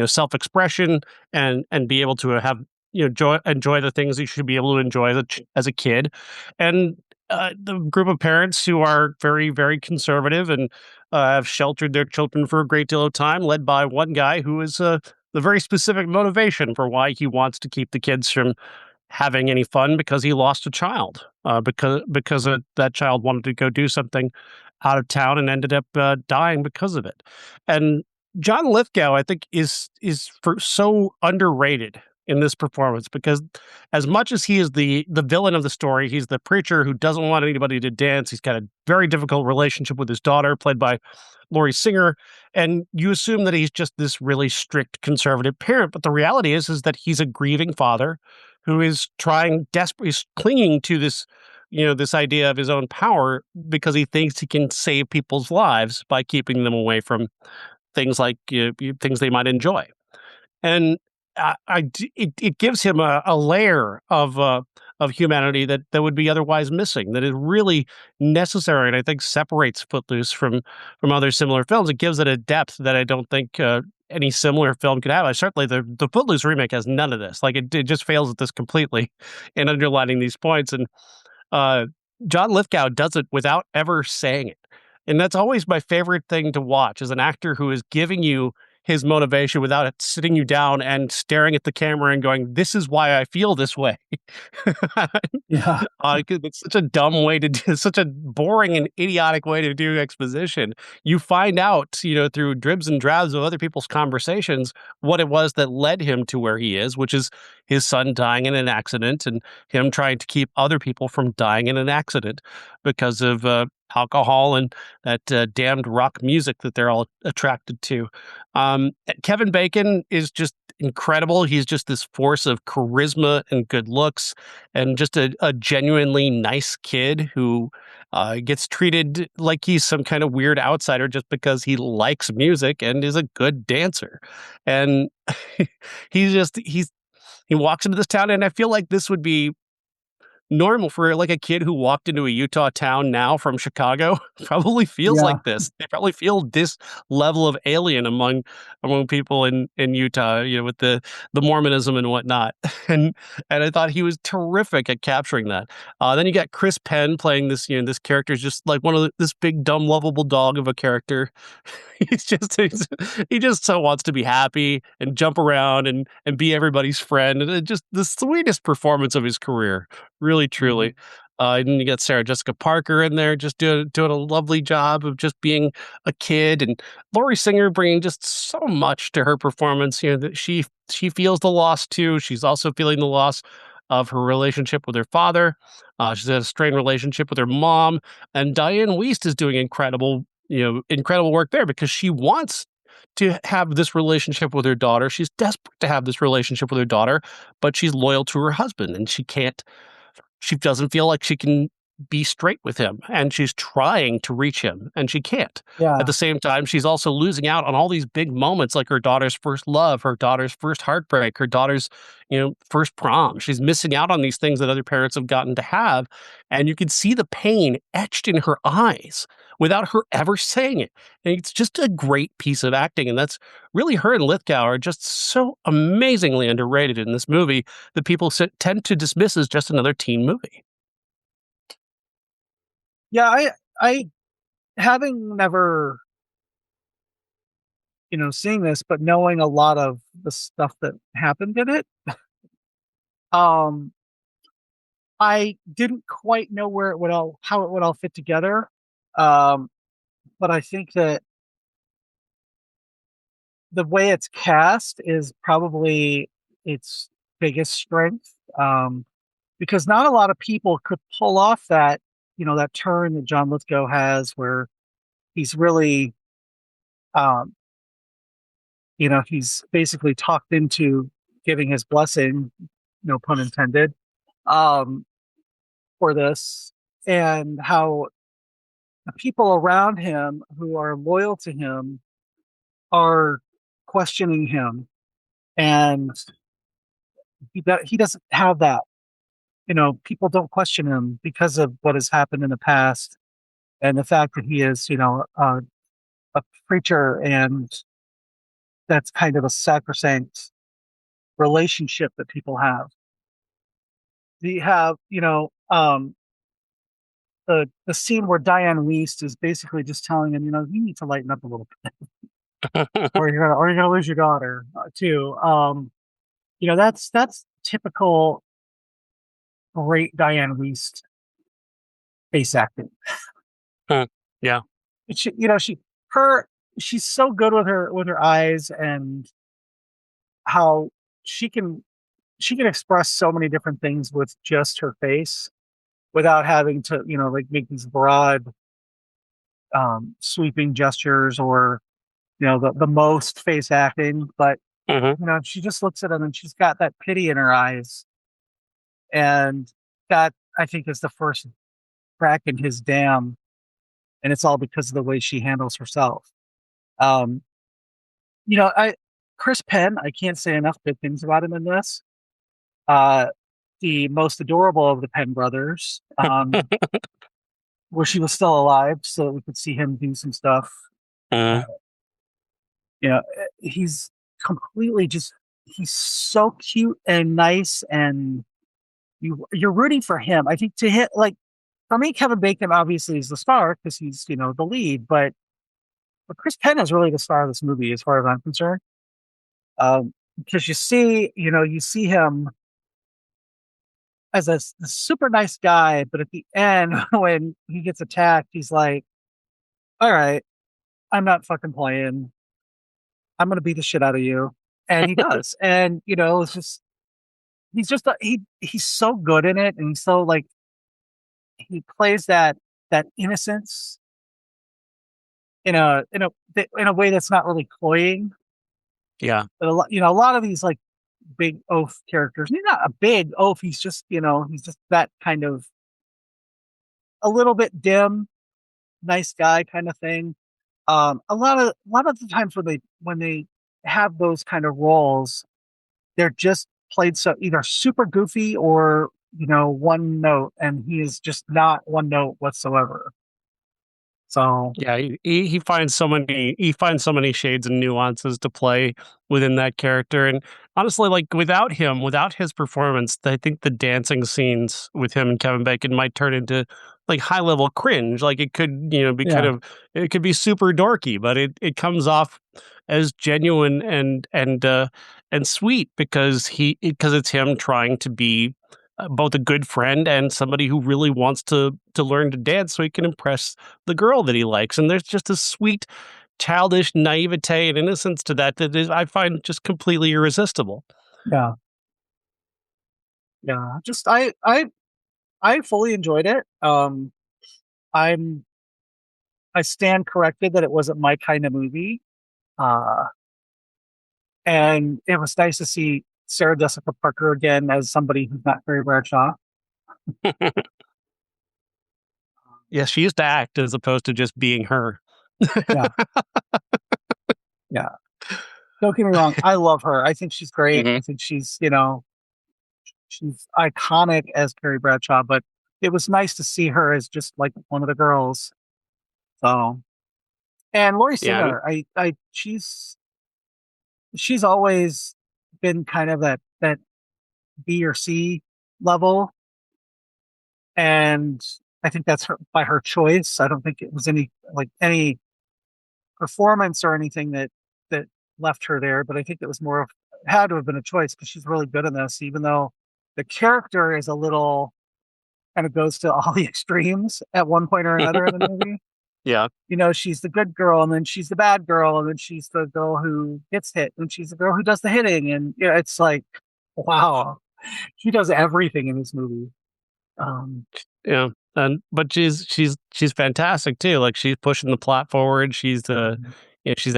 self-expression and be able to have, enjoy the things you should be able to enjoy as a kid. And the group of parents who are very, very conservative and have sheltered their children for a great deal of time, led by one guy who is the very specific motivation for why he wants to keep the kids from having any fun because he lost a child, because that child wanted to go do something out of town and ended up dying because of it. And John Lithgow, I think, is for so underrated in this performance, because as much as he is the villain of the story, he's the preacher who doesn't want anybody to dance. He's got a very difficult relationship with his daughter, played by Laurie Singer, and you assume that he's just this really strict conservative parent. But the reality is that he's a grieving father who is trying desperately, he's clinging to this, this idea of his own power because he thinks he can save people's lives by keeping them away from things like things they might enjoy. And it gives him a layer of humanity that would be otherwise missing, that is really necessary, and I think separates Footloose from other similar films. It gives it a depth that I don't think any similar film could have. Certainly the Footloose remake has none of this. Like it just fails at this completely in underlining these points. And uh, John Lithgow does it without ever saying it. And that's always my favorite thing to watch, is an actor who is giving you his motivation without it sitting you down and staring at the camera and going, "This is why I feel this way." Yeah. 'Cause it's such a dumb way to do, such a boring and idiotic way to do exposition. You find out, through dribs and drabs of other people's conversations, what it was that led him to where he is, which is his son dying in an accident and him trying to keep other people from dying in an accident because of alcohol and that damned rock music that they're all attracted to. Kevin Bacon is just incredible. He's just this force of charisma and good looks, and just a genuinely nice kid who gets treated like he's some kind of weird outsider just because he likes music and is a good dancer. And he walks into this town, and I feel like this would be normal for like a kid who walked into a Utah town now from Chicago. Probably feels Yeah. like this. They probably feel this level of alien among people in Utah, with the Mormonism and whatnot. And I thought he was terrific at capturing that. Then you got Chris Penn playing this, this character is just like this big dumb lovable dog of a character. He just so wants to be happy and jump around and be everybody's friend, and just the sweetest performance of his career. Really, truly. And then you got Sarah Jessica Parker in there, just doing a lovely job of just being a kid, and Laurie Singer bringing just so much to her performance. That she feels the loss too. She's also feeling the loss of her relationship with her father. She's had a strained relationship with her mom, and Diane Wiest is doing incredible work there, because she wants to have this relationship with her daughter. She's desperate to have this relationship with her daughter, but she's loyal to her husband, and she doesn't feel like she can be straight with him, and she's trying to reach him, and she can't. At Yeah. the same time, she's also losing out on all these big moments, like her daughter's first love, her daughter's first heartbreak, her daughter's, first prom. She's missing out on these things that other parents have gotten to have, and you can see the pain etched in her eyes without her ever saying it. And it's just a great piece of acting, and that's really, her and Lithgow are just so amazingly underrated in this movie that people tend to dismiss as just another teen movie. Yeah. I having never, seeing this, but knowing a lot of the stuff that happened in it, um, I didn't quite know how it would all fit together. Um, but I think that the way it's cast is probably its biggest strength. Because not a lot of people could pull off that turn that John Lithgow has, where he's really, um, he's basically talked into giving his blessing, no pun intended, um, for this, and how the people around him who are loyal to him are questioning him, and he doesn't have that. People don't question him because of what has happened in the past and the fact that he is, a preacher, and that's kind of a sacrosanct relationship that people have. You have, the scene where Diane Weist is basically just telling him, you need to lighten up a little bit, or you're gonna lose your daughter too. That's typical great Diane Weist face acting. Yeah. She, she's so good with her eyes, and how she can express so many different things with just her face without having to, like make these broad, sweeping gestures, or the most face acting. But Hmm. she just looks at him and she's got that pity in her eyes, and that, I think, is the first crack in his dam, and it's all because of the way she handles herself. Um, I Chris Penn, I can't say enough good things about him in this. Uh, the most adorable of the Penn brothers, where she was still alive, so we could see him do some stuff. Uh, he's completely just, he's so cute and nice, and you're rooting for him. I think to hit, like, for me, Kevin Bacon obviously is the star because he's, the lead, but Chris Penn is really the star of this movie as far as I'm concerned. Because you see him as a super nice guy, but at the end, when he gets attacked, he's like, "All right, I'm not fucking playing. I'm gonna beat the shit out of you," and he does. And it's just, he's so good in it, and he's so, like, he plays that innocence in a way that's not really cloying. Yeah. But a lot of these, like, big oaf characters. He's not a big oaf. He's just, he's just that kind of a little bit dim, nice guy kind of thing. A lot of the times when they have those kind of roles, they're just played so either super goofy or one note, and he is just not one note whatsoever. So Yeah, he finds so many shades and nuances to play within that character, and honestly, like, without him, without his performance, I think the dancing scenes with him and Kevin Bacon might turn into, like, high level cringe. Like, it could, be kind yeah, of, it could be super dorky, but it comes off as genuine and sweet because it's him trying to be both a good friend and somebody who really wants to learn to dance so he can impress the girl that he likes. And there's just a sweet, childish naivete and innocence to that is, I find, just completely irresistible. yeah, yeah. Just I fully enjoyed it. I'm I stand corrected that it wasn't my kind of movie. Uh, and it was nice to see Sarah Jessica Parker again as somebody who's not Carrie Bradshaw. Yeah, she used to act as opposed to just being her. Yeah, yeah. Don't get me wrong. I love her. I think she's great. Hmm. I think she's iconic as Carrie Bradshaw, but it was nice to see her as just like one of the girls. So, and Laurie Yeah, Singer, she's always been kind of that B or C level, and I think that's by her choice. I don't think it was any performance or anything that left her there, but I think it was more of, had to have been a choice because she's really good in this, even though the character is a little, kind of goes to all the extremes at one point or another in the movie. yeah, She's the good girl, and then she's the bad girl, and then she's the girl who gets hit, and she's the girl who does the hitting, and it's like, wow, she does everything in this movie. Um, yeah. And but she's fantastic too. Like, she's pushing the plot forward. She's a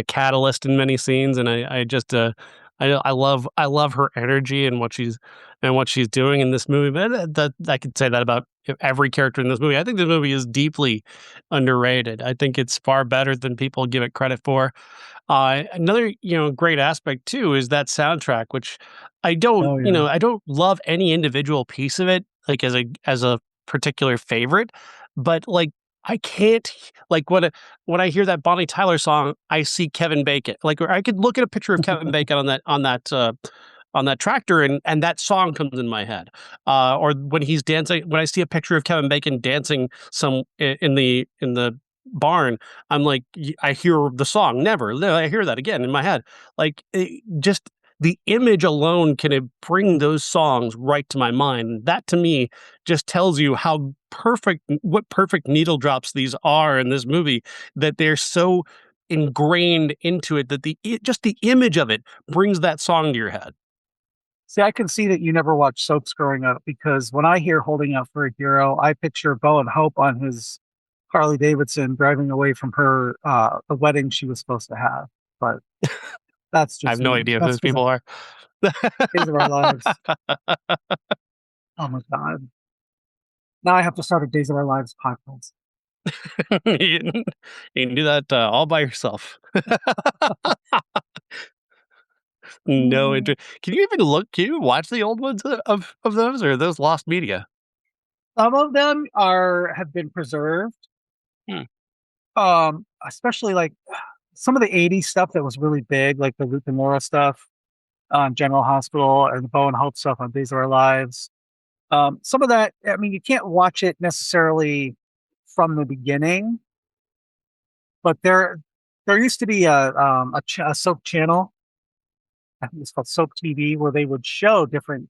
catalyst in many scenes, and I just I love her energy and what she's doing in this movie. But that I could say that about every character in this movie. I think the movie is deeply underrated. I think it's far better than people give it credit for. Another, great aspect too is that soundtrack, which Oh yeah. I don't love any individual piece of it, like as a particular favorite, but like I can't like when I hear that Bonnie Tyler song, I see Kevin Bacon. Like I could look at a picture of Kevin Bacon on that tractor and that song comes in my head. Or when he's dancing, when I see a picture of Kevin Bacon dancing in the barn, I'm like, I hear the song. Never, I hear that again in my head. Like just the image alone can bring those songs right to my mind. That to me just tells you what perfect needle drops these are in this movie. That they're so ingrained into it that just the image of it brings that song to your head. See, I can see that you never watched soaps growing up, because when I hear "Holding Out for a Hero," I picture Bo and Hope on his Harley Davidson driving away from her the wedding she was supposed to have. But that's I just have no me. idea who That's those because of people are. Days of Our Lives. Oh my god! Now I have to start a Days of Our Lives podcast. You can do that all by yourself. No Mm. interest. Can you even look? Can you watch the old ones of those, or are those lost media? Some of them have been preserved. Hmm. Especially like some of the '80s stuff that was really big, like the Luke and Laura stuff on General Hospital, and the Bo and Hope stuff on Days of Our Lives. Some of that, I mean, you can't watch it necessarily from the beginning, but there used to be a soap channel. I think it's called Soap TV, where they would show different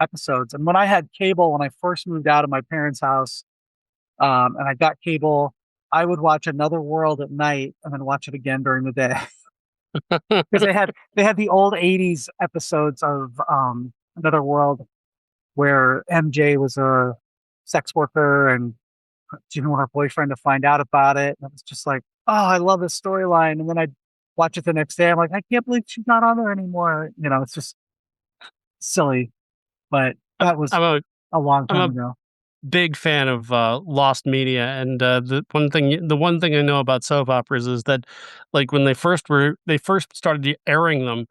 episodes. And when I had cable, when I first moved out of my parents' house, and I got cable, I would watch Another World at night and then watch it again during the day. Because they had the old '80s episodes of Another World, where MJ was a sex worker and she didn't want her boyfriend to find out about it. And it was just like, oh, I love this storyline. And then I'd watch it the next day. I'm like, I can't believe she's not on there anymore. It's just silly. But that was I'm a a long I'm time a ago. big fan of lost media, and the one thing I know about soap operas is that, like when they first started airing them,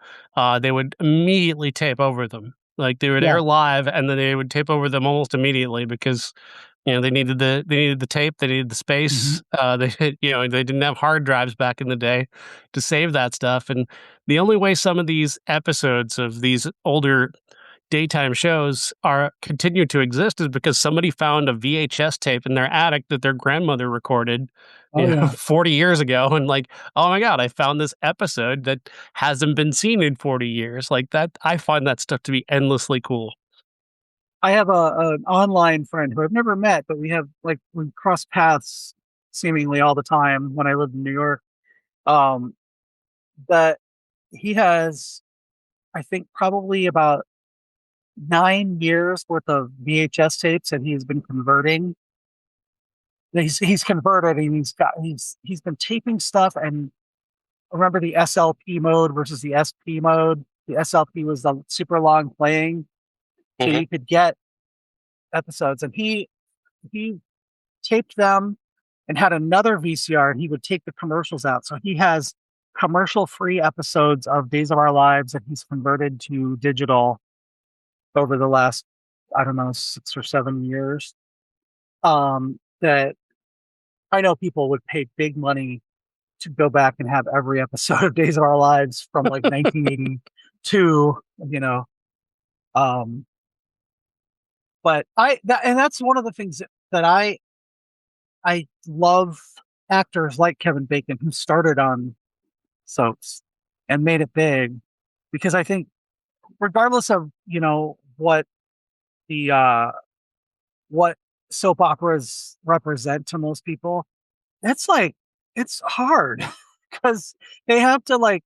they would immediately tape over them. Like they would air Yeah. live, and then they would tape over them almost immediately because they needed the tape, they needed the Hmm. space. They didn't have hard drives back in the day to save that stuff, and the only way some of these episodes of these older daytime shows are continue to exist is because somebody found a VHS tape in their attic that their grandmother recorded, Oh, yeah. 40 years ago, and like, oh my god, I found this episode that hasn't been seen in 40 years. Like that, I find that stuff to be endlessly cool. I have an online friend who I've never met, but we cross paths seemingly all the time when I lived in New York. Um, that he has, I think, probably about 9 years worth of VHS tapes that he's been converting. He's converted, and he's been taping stuff. And remember the SLP mode versus the SP mode. The SLP was the super long playing, so Mhm. you could get episodes. And he taped them and had another VCR, and he would take the commercials out. So he has commercial free episodes of Days of Our Lives that he's converted to digital over the last, I don't know, 6 or 7 years. That I know people would pay big money to go back and have every episode of Days of Our Lives from like 1982, you know. Um, but and that's one of the things that I love actors like Kevin Bacon, who started on soaps and made it big, because I think regardless of the what soap operas represent to most people, that's like it's hard because they have to like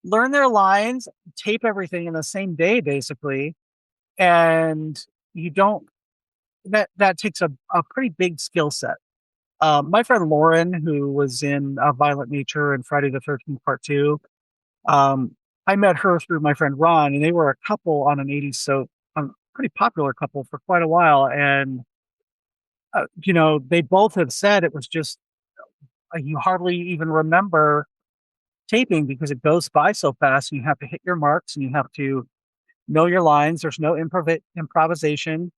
learn their lines, tape everything in the same day basically, and you don't that takes a pretty big skill set. My friend Lauren, who was in Violent Nature and Friday the 13th Part 2, um, I met her through my friend Ron, and they were a couple on an '80s soap, a pretty popular couple for quite a while. And they both have said it was just you hardly even remember taping because it goes by so fast. And you have to hit your marks and you have to know your lines. There's no improvisation.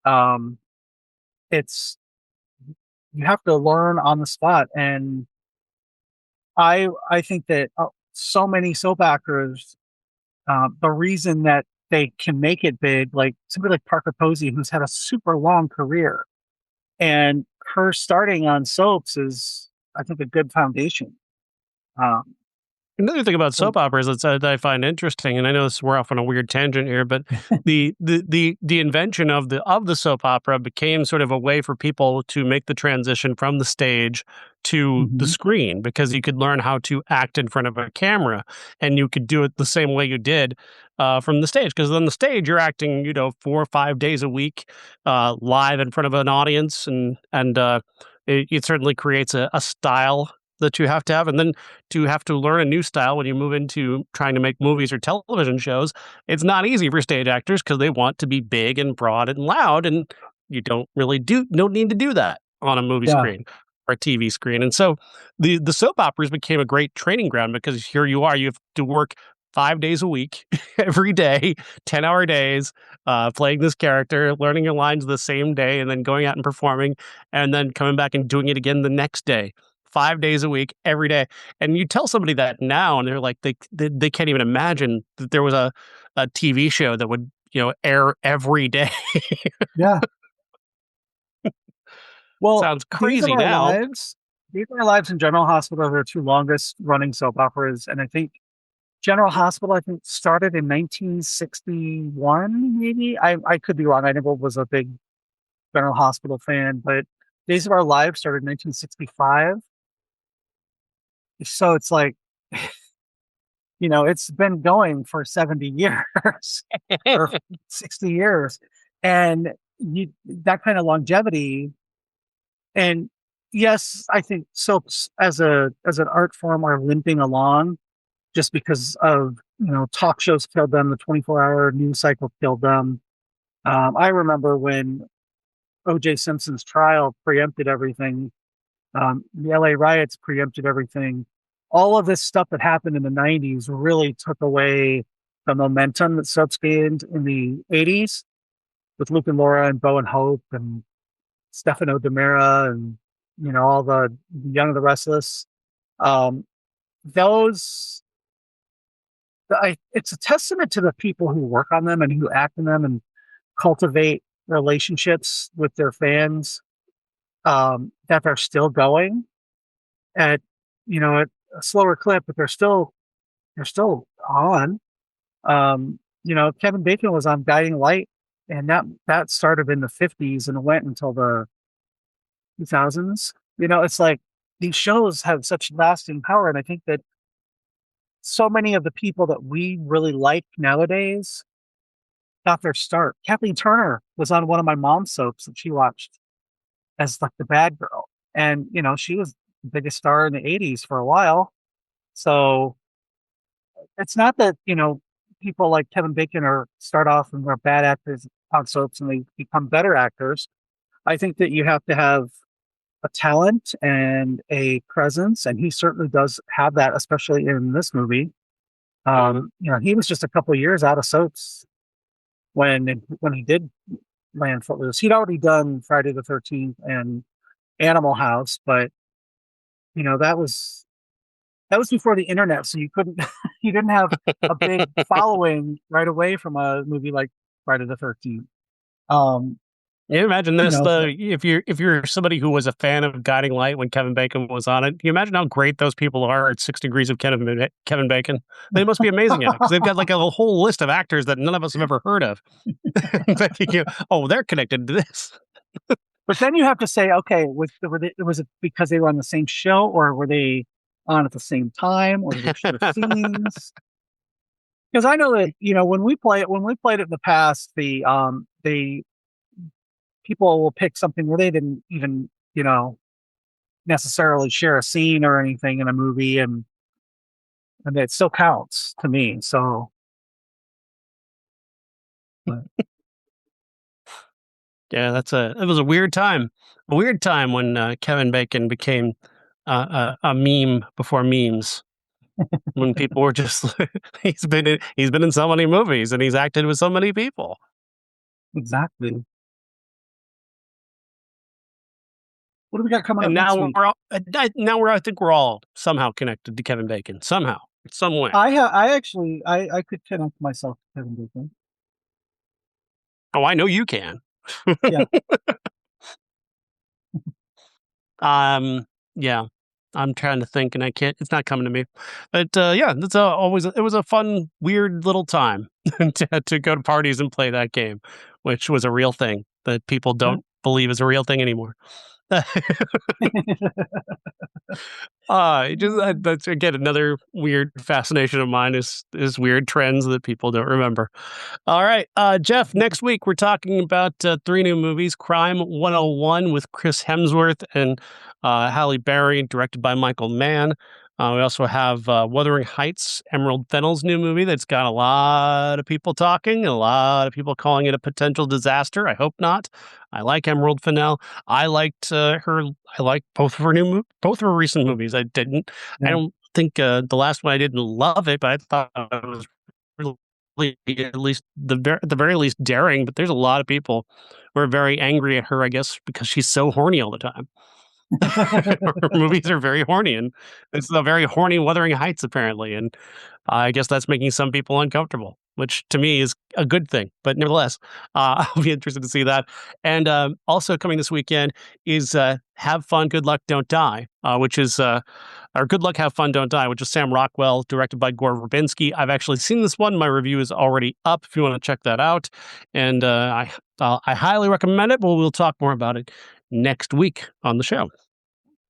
Um, it's you have to learn on the spot, and I think that so many soap operas, the reason that they can make it big, like somebody like Parker Posey, who's had a super long career, and her starting on soaps is, I think, a good foundation. Um, Another thing about so, soap operas that I find interesting, and I know we're off on a weird tangent here, but the invention of the soap opera became sort of a way for people to make the transition from the stage to the mhm, screen, because you could learn how to act in front of a camera, and you could do it the same way you did from the stage. Because on the stage, you're acting, 4 or 5 days a week, live in front of an audience, and it certainly creates a style that you have to have, and then to have to learn a new style when you move into trying to make movies or television shows. It's not easy for stage actors because they want to be big and broad and loud, and you don't need to do that on a movie yeah, screen or a TV screen. And so the soap operas became a great training ground, because here you are, you have to work 5 days a week, every day, 10-hour days, playing this character, learning your lines the same day, and then going out and performing, and then coming back and doing it again the next day. 5 days a week, every day. And you tell somebody that now, and they're like, they can't even imagine that there was a TV show that would, air every day. yeah. Well, Sounds crazy now. These Are Our Lives and General Hospital are the two longest running soap operas, and I think General Hospital, I think, started in 1961, maybe. I could be wrong. I never was a big General Hospital fan, but Days of Our Lives started in 1965. So it's like, it's been going for 70 years or 60 years. And that kind of longevity. And yes, I think soaps as an art form are limping along just because of, talk shows killed them, the 24-hour news cycle killed them. I remember when O.J. Simpson's trial preempted everything. The LA riots preempted everything. All of this stuff that happened in the 90s really took away the momentum that soaps gained in the 80s with Luke and Laura and Bo and Hope and Stefano DiMera and, all the Young and the Restless. Um, those, it's a testament to the people who work on them and who act in them and cultivate relationships with their fans, that they're still going at at a slower clip, but they're still on. Kevin Bacon was on Guiding Light, and that started in the 50s and went until the 2000s. It's like these shows have such lasting power, and I think that so many of the people that we really like nowadays got their start. Kathleen Turner was on one of my mom's soaps that she watched as like the bad girl, and she was the biggest star in the 80s for a while. So it's not that, people like Kevin Bacon start off and they're bad actors on soaps and they become better actors. I think that you have to have a talent and a presence, and he certainly does have that, especially in this movie. Mhm. He was just a couple of years out of soaps when he did land Footloose. He'd already done Friday the 13th and Animal House, but that was before the internet, so you couldn't you didn't have a big following right away from a movie like Friday the 13th. Um, You imagine this, but if you're somebody who was a fan of Guiding Light when Kevin Bacon was on it, you imagine how great those people are at 6 Degrees of Kevin Bacon. They must be amazing at it, because they've got like a whole list of actors that none of us have ever heard of. Oh, they're connected to this. but then you have to say, okay, was it because they were on the same show, or were they on at the same time, or did they share scenes? Because I know that when we played it in the past, the people will pick something where they didn't even necessarily share a scene or anything in a movie, and it still counts to me. So, but Yeah, it was a weird time. A weird time when Kevin Bacon became a meme before memes. When people were just he's been in so many movies and he's acted with so many people. Exactly. What do we got coming up And next now week? I think we're all somehow connected to Kevin Bacon somehow, some way. I could connect myself to Kevin Bacon. Oh, I know you can. Yeah. Yeah. I'm trying to think, and I can't. It's not coming to me. But yeah, that's it was a fun, weird little time to go to parties and play that game, which was a real thing that people don't believe is a real thing anymore. That's again another weird fascination of mine is weird trends that people don't remember. All right, Jeff, next week we're talking about 3 new movies: Crime 101 with Chris Hemsworth and Halle Berry, directed by Michael Mann. We also have Wuthering Heights, Emerald Fennell's new movie that's got a lot of people talking, a lot of people calling it a potential disaster. I hope not. I like Emerald Fennell. I liked her. I liked both of both of her recent movies. I didn't. I Yeah. don't think the last one I didn't love it, but I thought it was really, at least at the very least, daring. But there's a lot of people who are very angry at her, I guess, because she's so horny all the time. Her movies are very horny, and it's a very horny Wuthering Heights, apparently. And I guess that's making some people uncomfortable, which to me is a good thing. But nevertheless, I'll be interested to see that. And also coming this weekend is Have Fun, Good Luck, Don't Die, which is or Good Luck, Have Fun, Don't Die, which is Sam Rockwell, directed by Gore Verbinski. I've actually seen this one. My review is already up if you want to check that out. And I highly recommend it, but we'll talk more about it next week on the show.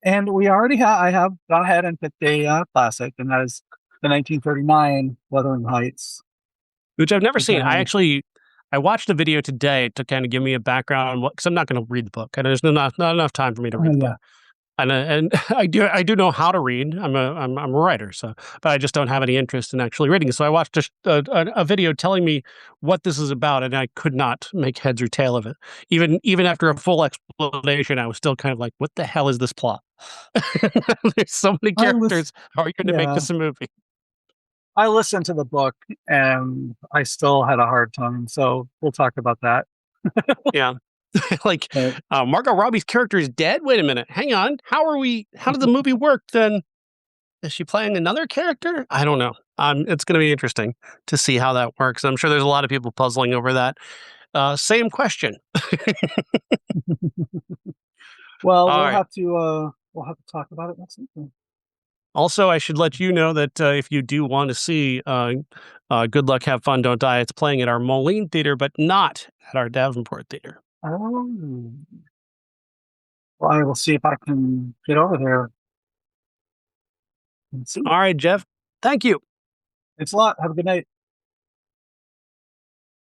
And we already I have gone ahead and picked a classic, and that is the 1939 Wuthering Heights. Which I've never seen. I watched a video today to kind of give me a background on what, because I'm not going to read the book, and there's not enough time for me to read the book. And I do know how to read. I'm a writer, so but I just don't have any interest in actually reading. So I watched a video telling me what this is about, and I could not make heads or tail of it. Even after a full explanation, I was still kind of like, "What the hell is this plot?" There's so many characters. How are you going to make this a movie? I listened to the book and I still had a hard time. So we'll talk about that. Yeah. Like, Margot Robbie's character is dead? Wait a minute. Hang on. How did the movie work then? Is she playing another character? I don't know. It's going to be interesting to see how that works. I'm sure there's a lot of people puzzling over that. Same question. Well, we'll have to talk about it next week. Also, I should let you know that if you do want to see Good Luck, Have Fun, Don't Die, it's playing at our Moline Theater, but not at our Davenport Theater. Oh. Well, I will see if I can get over there. All right, Jeff. Thank you. Thanks a lot. Have a good night.